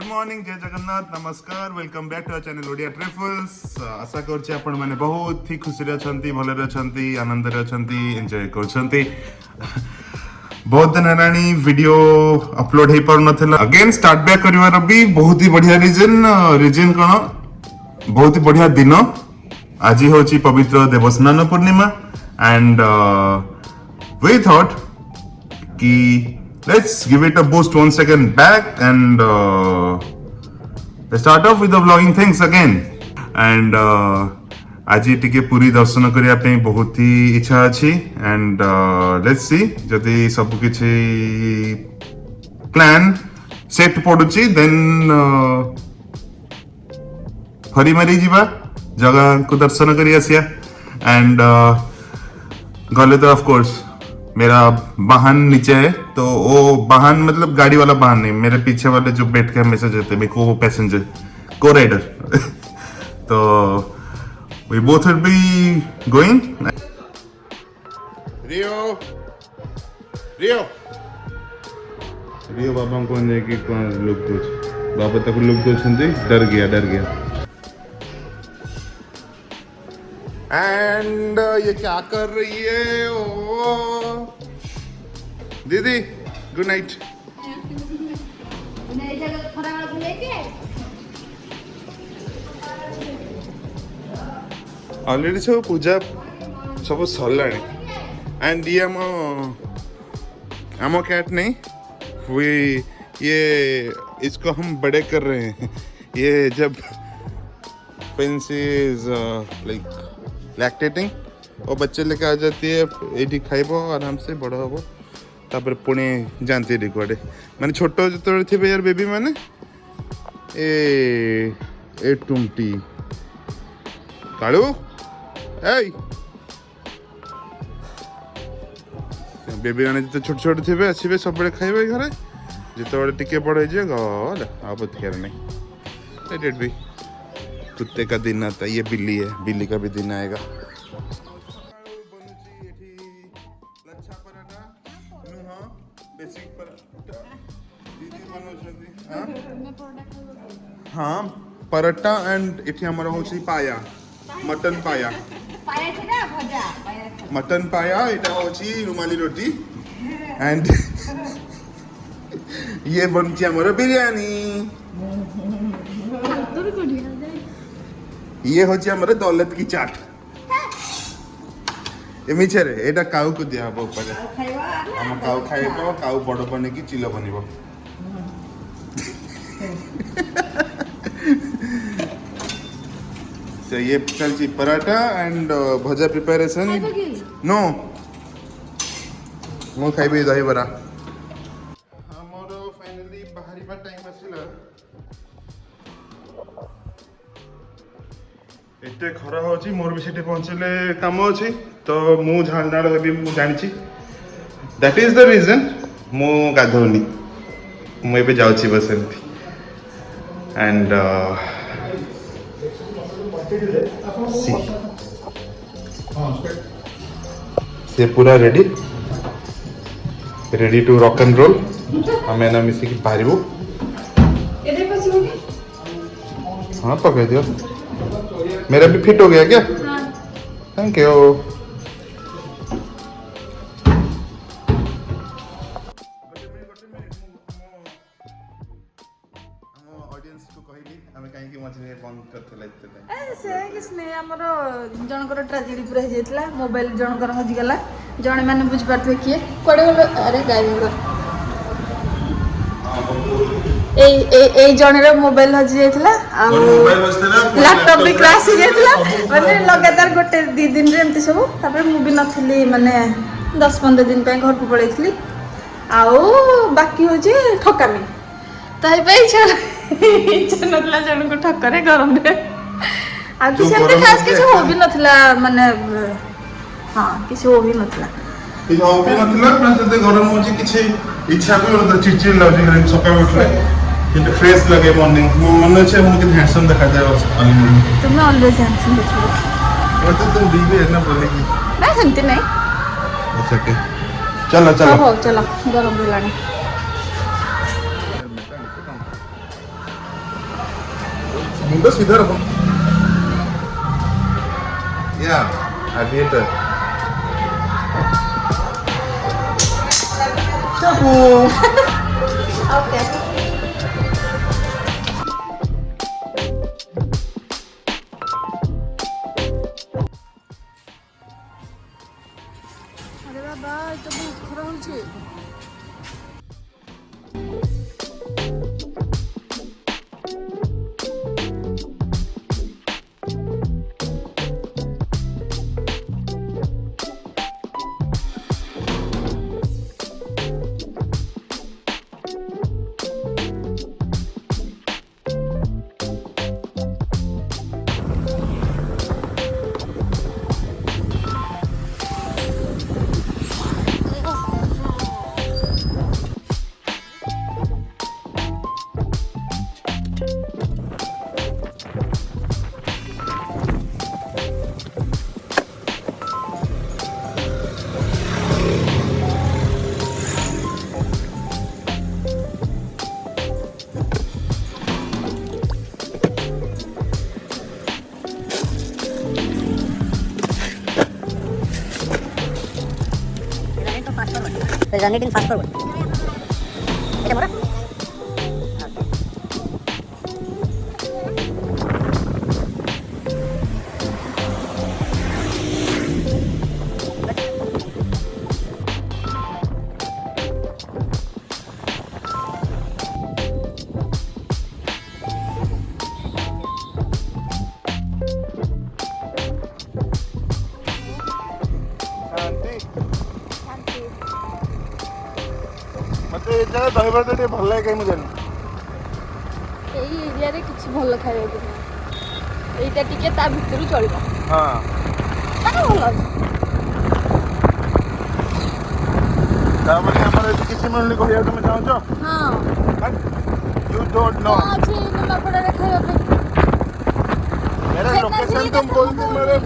Morning, जय जगन्नाथ, नमस्कार, welcome back to our channel Odia triples. आशा करछि आपण माने बहुत ही खुशी रे अछंती, भले रे अछंती, आनंद रे अछंती, एन्जॉय करछंती। बहुत दिन हेलानी वीडियो अपलोड हे पर नथिला। अगेन स्टार्ट बैक करिवार भी बहुत ही बढ़िया रीजन कोन बहुत ही बढ़िया दिन। आज होची पवित्र देवस्नान पूर्णिमा एंड वी थॉट कि let's give it a boost one second back and start off with the vlogging things again and आज टिके पूरी दर्शन करिया पे बहुत ही इच्छा अछि and let's see जदि सब किछि प्लान सेट पडुची then फरी मारी जीवा जगह को दर्शन करी आसिया and गले तो ऑफ कोर्स मेरा वाहन नीचे है, तो वो वाहन मतलब गाड़ी वाला वाहन नहीं, मेरे पीछे वाले जो बैठ के हमेशा जाते हैं को पैसेंजर को राइडर तो we both will be going. रियो बाबा को लेके कौन लोग कुछ बाबा तक लोग कुछ डर गया एंड ये क्या कर रही है ओ दीदी? Good night. ऑलरेडी सब पूजा सब सरलानी एंड ये आमो कैट नहीं ये इसको हम बड़े कर रहे हैं। ये जब पेंसिस लाइक लैक्टेटिंग और बच्चे लेके आ जाती है, ये खाइब आराम से बड़ हम तापर पुणे जानती है कुआडे माने छोट जो थे यार बेबी माने ए टुमटी कालू ए बेबी माने जो छोट थे आसबे सब खाइबे घरे जिते टिके बड़ हो गल अब खेर नहीं लेट इट बी। कुत्ते का दिन आता है, ये बिल्ली है, बिल्ली का भी दिन आएगा। हाँ पराठा एंड इठी हमारा होची पाया मटन पाया मटन पाया इटा होची रुमाली रोटी एंड ये बनची हमारा बिरयानी। ये होची हमारे दौलत की चाट एमिछे रे एटा काऊ को दिया हबो ऊपर हम काऊ खाइबो काऊ बड़ बने की चिलो बनिबो। तो ये चलची पराठा एंड भजा प्रिपरेशन नो मो खाइबे दही बरा हमरो फाइनली बाहरी बा टाइम आसिला। एते खरा होची मोर भी सेठी पहुंचले काम अछि तो मु झालनाड़ हेबी मु जानिछि दैट इज द रीजन मु गाधौनी मु एबे जाउछि बस एमती एंड से पूरा ready to rock and roll हमें ना मिसी की बाहरिबो हाँ पकड़ दियो। मेरा भी फिट हो गया क्या? Thank you. जनकर ट्राजेडी पूरा हो जाता मोबाइल जनकर हजिगला जड़े मैंने बुझिपारे किए कड़े अरे गाय जन मोबाइल हजि जाता लैपटॉप भी क्रैश हो जाता माने लगातार गोटे 2 दिन रे एमती सब तापर मु भी नथली माने 10-15 दिन पे घर को पळैथली आउ बाकी हो जे ठकामी ताई पे इच्छा नथला जन को ठकरे गरम रे आ किसी एमती खास किसी हो भी नथला माने हां किसी हो भी नथला किसी हो भी नथला प्लस जते गरम हो जे किसी इच्छा भी होता चिड़चिड़ लागे करे सकाळ उठले किंतु फ्रेश लगे मॉर्निंग मन छे हम के हैंडसम दिखा जाए तुम ऑलवेज हैंडसम देखो वो तो तुम दी भी है ना बोलेगी मैं हंती नहीं अच्छा के चलो हो चलो गरम भी लानी मुंडो सीधा रखो या aviator चाकू ओके अरे बाबा तो बहुत खराब छे Run it in fast forward. এটা বড়? मते ए जगह दहिबर तो भल लागे कहीं मुझे एई एरिया रे किछ भल खाइबो कि एइटा टिके ता भितरु चलिबो हां ताका भल तामने हमर किछि मिलनी कहिया तुम चाहो छ हां यू डोंट नो अच्छे नंबर पड़ा रे खाइबो पे मेरा लोकेशन तुम बोल दो मेरे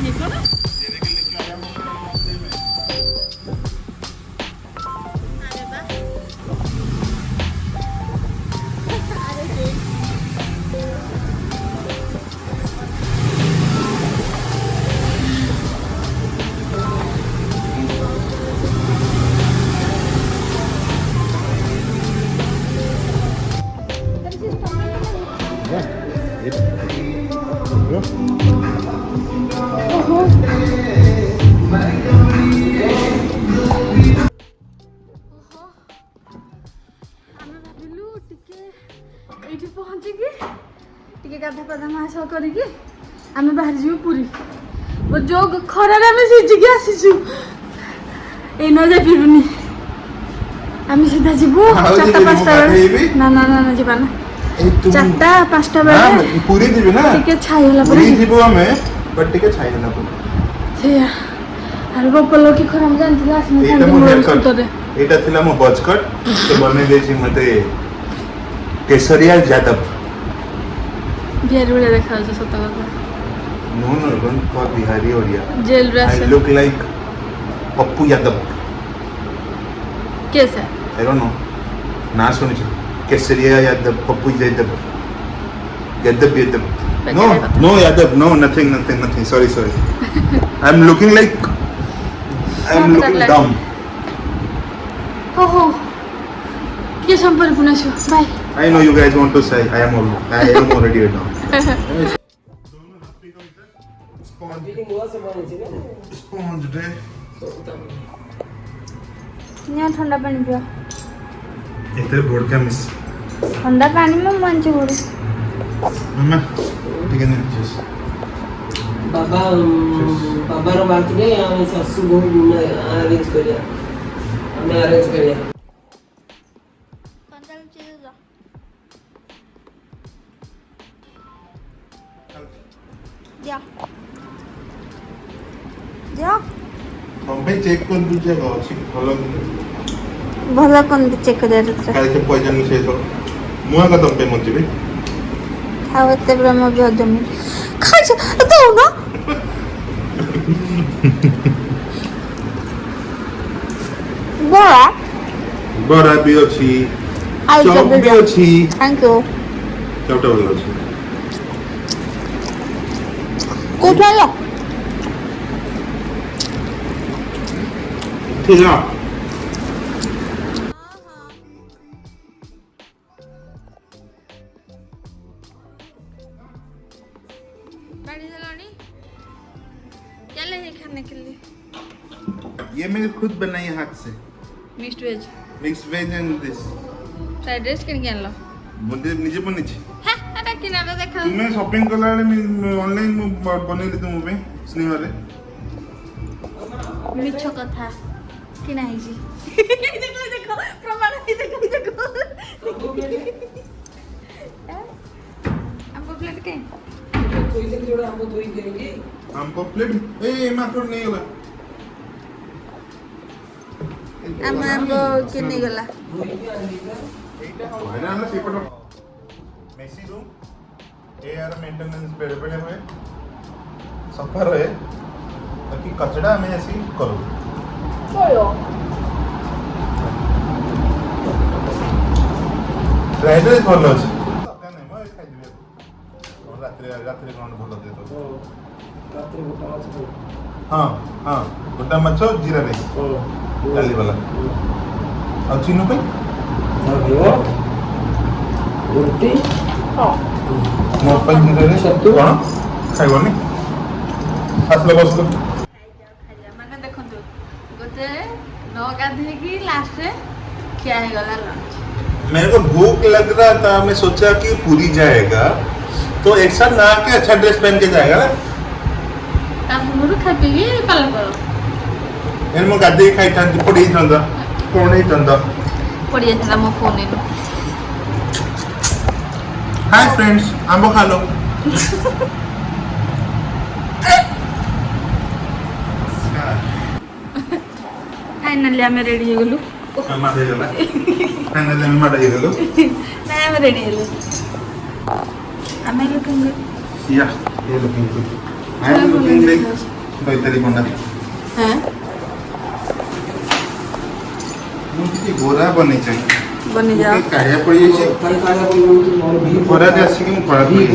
ये कौन ଏଇଠି ପହଞ୍ଚିକି ଟିକେ ଗାଧା ପାଧା ମାସ କରିକି ଆମେ ବାହାରି ଯିବୁ ପୁରୀ ଯୋଉ ଖରାରେ ଆମେ ସିଝିକି ଆସିଛୁ ଏଇ ନ ଯାଇପାରିବୁନି ଆମେ ସିଧା ଯିବୁ 4-5ଟା ବେଳେ ନା ନା ନା ଯିବା ନା 4-5ଟା ବେଳେ पूरी दिबे ना ଟିକେ ଛାଇ ହେଲା ପରେ पूरी दिबो हमें बट टिके छाई होला पर ସେଇଆ ଆରେ ଗୋପଲ କି ଖରା ମୁଁ ଜାଣିଥିଲି ଆସିନି ଏଇଟା ମୋ ମୋର ହେୟାର ସ୍କୁଟରରେ କଟ୍ ଏଇଟା ଥିଲା ମୋ ବଜ୍ କଟ୍ ସେ ବନେଇ ଦେଇଛି ମତେ केसरिया यादव बिहारी भଳିଆ ଦେଖାଯାଉଛି ସତ କଥା no no one for Bihari Odia jail रे I look like Pappu Yadav कैसे आई डोंट नो ना सुनी केसरिया Yadav Pappu Yadav Yadav Yadav no no Yadav no nothing nothing nothing sorry sorry I am looking like I am looking dumb हो हो ये संपर्क पुनः bye I know you guys want to say I am already now. Sponge day. निया ठंडा पानी पियो इधर बोर्ड का मिस. ठंडा पानी में मंची बोड़ी मम्मा ठीक है नहीं जूस. बाबा रो बर्थडे हम सासू बहु अरेंज करिया हमें अरेंज करिया जा जा मैं चेक कर दूचे का अच्छी भलो भला कौन चेक कर देते काहे के पैसा मिसे तो मुआ का तुम पे मोची भी खावते ब्रह्म भी हजमी खाज तो ना बड़ा भी अच्छी चॉप भी अच्छी थैंक यू चॉपटा वाला अच्छी कोठा लो ठीक है बैठी चलानी क्या ले खाने के लिए ये मैंने खुद बनाई हाथ से mixed veg mix veg and this fried rice किन आनलो मुझे निजे बनिछि हां एटा किनारे देखा तुम्हें शॉपिंग कला ऑनलाइन बनेली तुम पे स्नेह वाले मिछ कथा कि नाही जी देखो देखो प्रमाण देखो देखो हमको प्लेट के हमको प्लेट ए मात्र नहीं होला हमको किन्नी गला मैंने हमने सेपट मेसी रूम ए यार मेंटेनेंस बेड़े बेड़े हुए सफा रहे ताकि कचड़ा हमें ऐसे करो फ्राइड राइस भल अच्छे रात्रि कौन भल दे तो हाँ हाँ गोटा माछ जीरा राइस डाली वाला और चिन्नू पे रोटी ମୋ ପାଇଁ ଜିରାରେ କଣ ଖାଇବନି ଆସିଲ ବସିଲ ମାନେ ଦେଖନ୍ତୁ ଗୋଟେ ନ ଗାଧେଇକି ଲାଷ୍ଟରେ ଖିଆ ହେଇଗଲା ଲଞ୍ଚ मेरे को भूख लग रहा था मैं सोचा कि पूरी जाएगा तो एक साथ नहा के अच्छा ड्रेस पहन के जाएगा ना ତା ପୂର୍ବରୁ ଖାଇ ପିଇକି ପାଳନ କର ଏନ ମୁଁ ଗାଧେଇ ଖାଇଥାନ୍ତି ପଡିଯାଇଥାନ୍ତା କଣ ହେଇଥାନ୍ତା ପଡ଼ିଯାଇଥିଲା ମୋ ଫୋନରେ हाय फ्रेंड्स आंबो खा लो फाइनाली ଆମେ ରେଡି ହେଇଗଲୁ मार देला फाइनली मैं मार देलो ନାଇଁ ଆମେ ରେଡି ହେଲୁ ଆମେ ଲୁକିଂ या ये looking good I am looking like बैतरी कोंडा हां मुझे गोरा बने चाहिए बनी जाओ काया पड़ी जाए गोरा दे आसी कि मु खराब पड़ी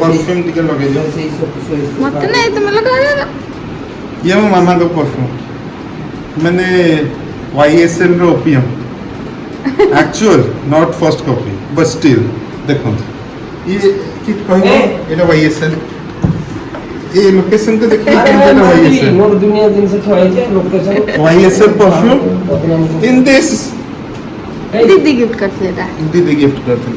परफ्यूम टिके लगे दो मत नहीं तुम लगा दे ये मो मामा का परफ्यूम मैंने YSL रो OPM actual not first copy but still देखो ये कि कहबो एटा YSL ये लोकेशन को देखिए एटा YSL मोर दुनिया दिन से थोड़ा है location YSL perfume in this दीदी गिफ्ट करते था दीदी गिफ्ट करते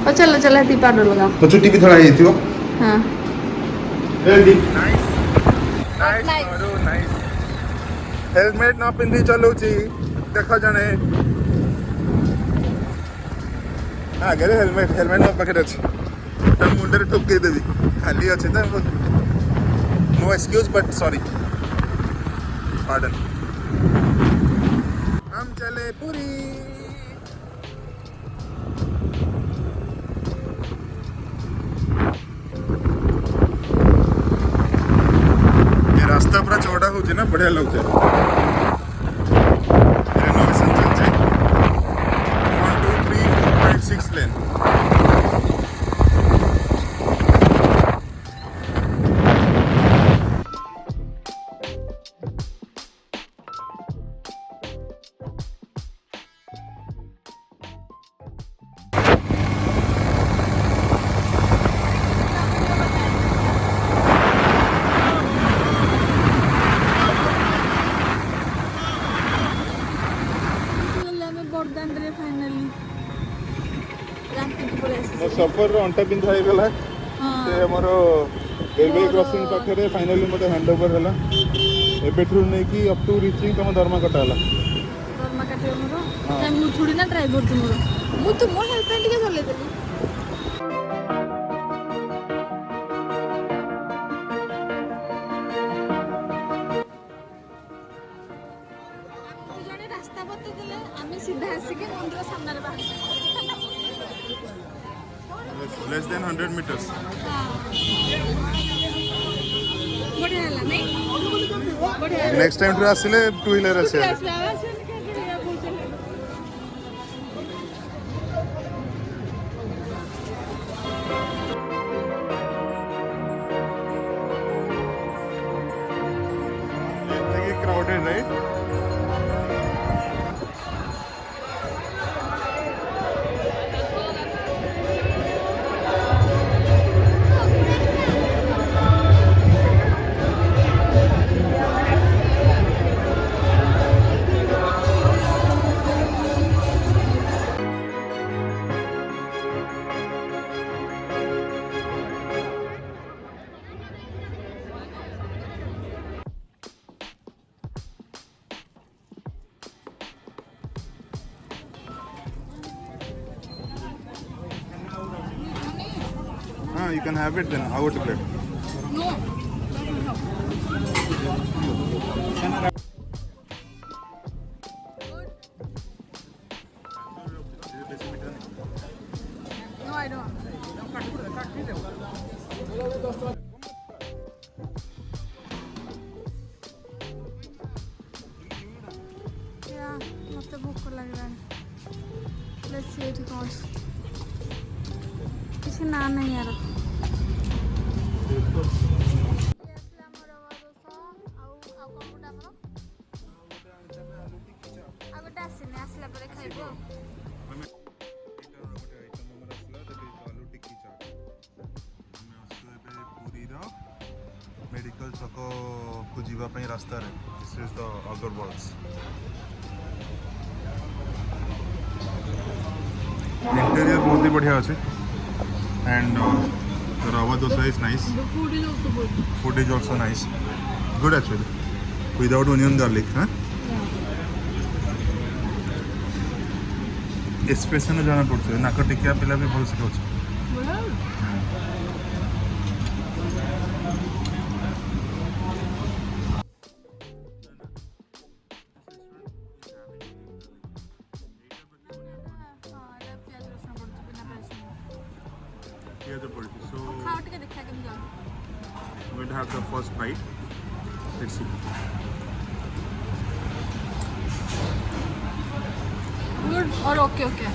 और चलो चलो ती पाउडर लगाओ तो छुट्टी भी थोड़ा ହେଇଥିବ हां रेडी नाइस नाइस हेलमेट ना पिंधी चलौची देखा जाने आगे हेलमेट हेलमेट ना पाखे अछि त मुंडे रे ठोके देबी खाली अछि त no excuse but sorry pardon हम चले पूरी रास्ता पूरा चौड़ा हो ना बढ़िया लग जाए रेनोवेशन चल जाए 1 2 3 4 5 6 लेन ମୋ ସଫର ଅଣ୍ଟା ପିନ୍ଧା ହେଇଗଲା ସେ ଆମର ରେଲୱେ କ୍ରସିଂ ପାଖରେ ଫାଇନାଲି ମୋତେ ହ୍ୟାଣ୍ଡ ଓଭର ହେଲା ଏବେଠୁ ନେଇକି ଅପ୍ ଟୁ ରିଚିଂ ତମ ଦରମା କଟା ହେଲା ଦରମା କାଟିବ ମୋର ମୁଁ ଛୁଡ଼ି ନା ଡ୍ରାଇଭର ତୁମର ମୁଁ ତୁମ ହେଲ୍ପ ପାଇଁ ଟିକେ ଚଲେଇଦେଲି ଜଣେ ରାସ୍ତା ବତେଇ ଦେଲେ ଆମେ ସିଧା ଆସିକି ମନ୍ଦିର ସାମ୍ନାରେ ବାହାରିବୁ Less than 100 meters. बढ़िया है नहीं बढ़िया है Next time to आसिले टू व्हीलर आसे crowded, right? You can have it then. I would plate. no no I don't yeah मत भूख लग रहा है let's see it goes किसी ना नहीं यार मेडिकल छक को जीवा पई रास्ता रे this is the Agarwal's interior बहुत ही बढ़िया अच्छे एंड रवा dosa is nice the food is also good food is also nice good actually without onion garlic huh expression जाना पड़ता नाक टिकिया पिला भी भल से खाऊ so खाओ टिके देखा केम जा I'm going to have the first bite. Let's see. good or okay Okay.